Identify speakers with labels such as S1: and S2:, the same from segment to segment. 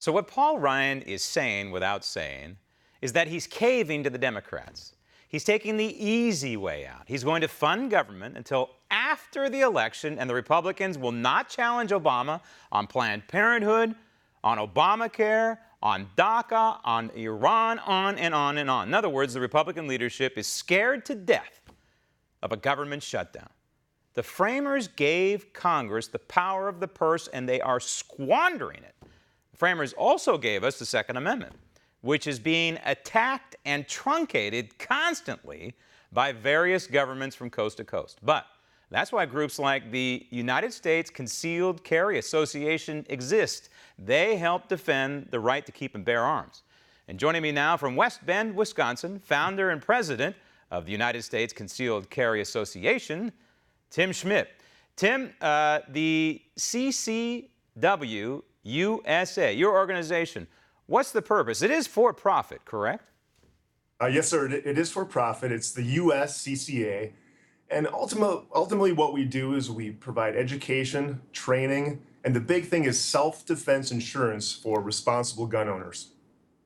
S1: So what Paul Ryan is saying without saying is that he's caving to the Democrats. He's taking the easy way out. He's going to fund government until after the election, and the Republicans will not challenge Obama on Planned Parenthood, on Obamacare, on DACA, on Iran, on and on and on. In other words, the Republican leadership is scared to death of a government shutdown. The framers gave Congress the power of the purse, and they are squandering it. The framers also gave us the Second Amendment, which is being attacked and truncated constantly by various governments from coast to coast. But that's why groups like the United States Concealed Carry Association exist. They help defend the right to keep and bear arms. And joining me now from West Bend, Wisconsin, founder and president of the United States Concealed Carry Association, Tim Schmidt. Tim, the CCW USA, your organization, what's the purpose? It is for profit, correct?
S2: Yes, sir. It is for profit. It's the USCCA. And ultimately, what we do is we provide education, training, and the big thing is self-defense insurance for responsible gun owners.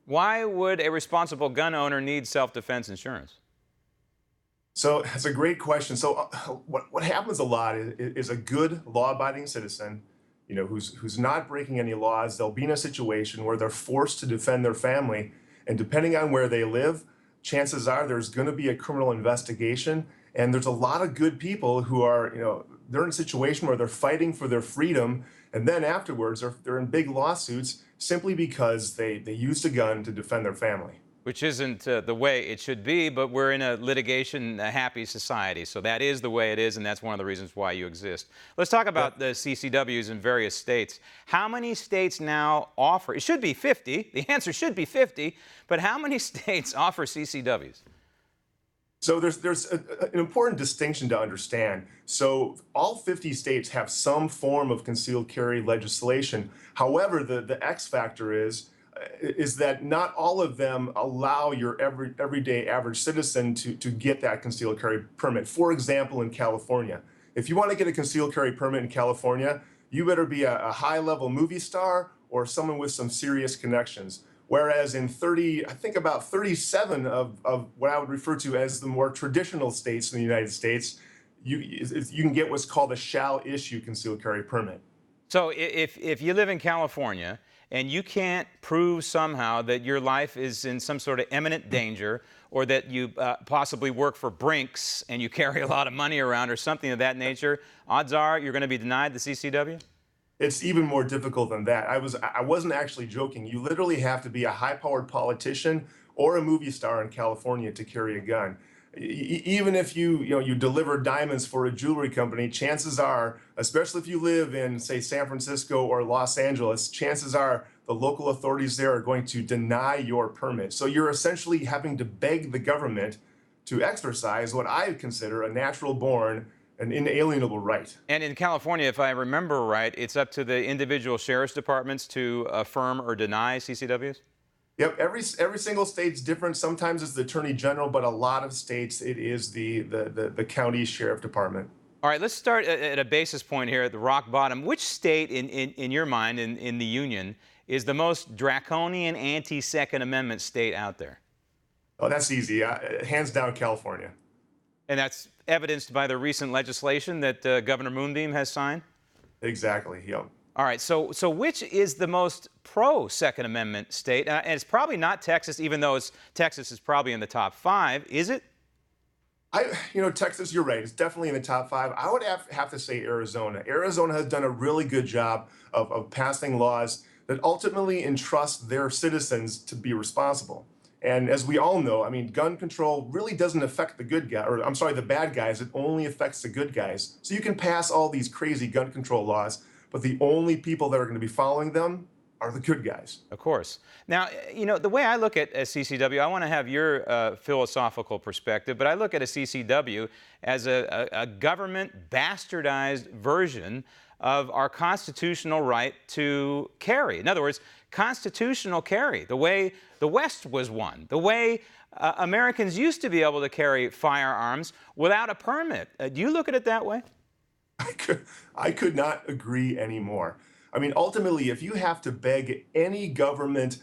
S1: Why would a responsible gun owner need self-defense insurance?
S2: So that's a great question. So what happens a lot is a good law-abiding citizen, who's not breaking any laws. They'll be in a situation where they're forced to defend their family, and depending on where they live, chances are there's going to be a criminal investigation. And there's a lot of good people who are, they're in a situation where they're fighting for their freedom, and then afterwards they're in big lawsuits simply because they used a gun to defend their family.
S1: Which isn't the way it should be, but we're in a litigation-happy society, so that is the way it is, and that's one of the reasons why you exist. Let's talk about the CCWs in various states. How many states now offer, it should be 50, the answer should be 50, but how many states offer CCWs?
S2: So there's an important distinction to understand. So all 50 states have some form of concealed carry legislation. However, the X factor is that not all of them allow your everyday average citizen to get that concealed carry permit. For example, in California, if you want to get a concealed carry permit in California, you better be a high-level movie star or someone with some serious connections. Whereas in about 37 of what I would refer to as the more traditional states in the United States, you can get what's called a shall issue concealed carry permit.
S1: So if you live in California and you can't prove somehow that your life is in some sort of imminent danger, or that you possibly work for Brinks and you carry a lot of money around or something of that nature, odds are you're going to be denied the CCW?
S2: It's even more difficult than that. I wasn't actually joking. You literally have to be a high-powered politician or a movie star in California to carry a gun. Even if you deliver diamonds for a jewelry company, chances are, especially if you live in, say, San Francisco or Los Angeles, chances are the local authorities there are going to deny your permit. So you're essentially having to beg the government to exercise what I consider a natural-born, an inalienable right.
S1: And in California, if I remember right, it's up to the individual sheriff's departments to affirm or deny CCWs?
S2: Yep, every single state's different. Sometimes it's the attorney general, but a lot of states it is the county sheriff department.
S1: All right, let's start at a basis point here at the rock bottom. Which state in your mind, in the union, is the most draconian anti-Second Amendment state out there?
S2: Oh, that's easy. Hands down, California.
S1: And that's evidenced by the recent legislation that Governor Moonbeam has signed?
S2: Exactly, yep.
S1: All right, so which is the most pro-Second Amendment state? And it's probably not Texas, even though Texas is probably in the top 5. Is it?
S2: Texas, you're right. It's definitely in the top 5. I would have to say Arizona. Arizona has done a really good job of passing laws that ultimately entrust their citizens to be responsible. And as we all know, gun control really doesn't affect the the bad guys. It only affects the good guys. So you can pass all these crazy gun control laws, but the only people that are going to be following them are the good guys.
S1: Of course. Now, the way I look at a CCW, I want to have your philosophical perspective, but I look at a CCW as a government bastardized version of our constitutional right to carry. In other words, constitutional carry, the way the West was won, the way Americans used to be able to carry firearms without a permit. Do you look at it that way?
S2: I could not agree anymore. I mean, ultimately, if you have to beg any government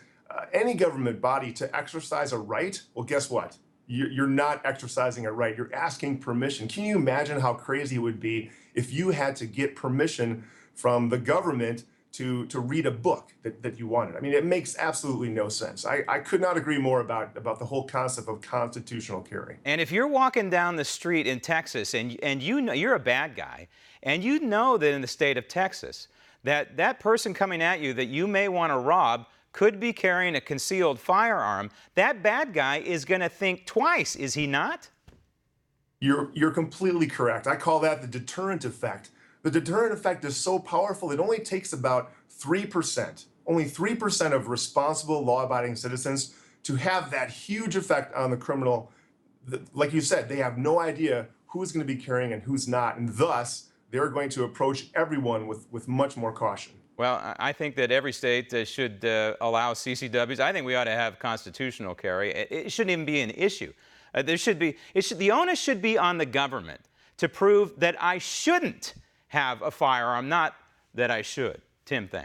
S2: body to exercise a right, well, guess what? You're not exercising a right. You're asking permission. Can you imagine how crazy it would be if you had to get permission from the government to read a book that you wanted? I mean, it makes absolutely no sense. I could not agree more about the whole concept of constitutional carry.
S1: And if you're walking down the street in Texas and you know you're a bad guy, and you know that in the state of Texas that person coming at you that you may want to rob could be carrying a concealed firearm, that bad guy is going to think twice, is he not?
S2: You're completely correct. I call that the deterrent effect. The deterrent effect is so powerful, it only takes about 3%, only 3% of responsible law-abiding citizens to have that huge effect on the criminal. Like you said, they have no idea who's going to be carrying and who's not, and thus they're going to approach everyone with much more caution.
S1: Well, I think that every state should allow CCWs. I think we ought to have constitutional carry. It shouldn't even be an issue. The onus should be on the government to prove that I shouldn't have a firearm, not that I should. Tim, thanks.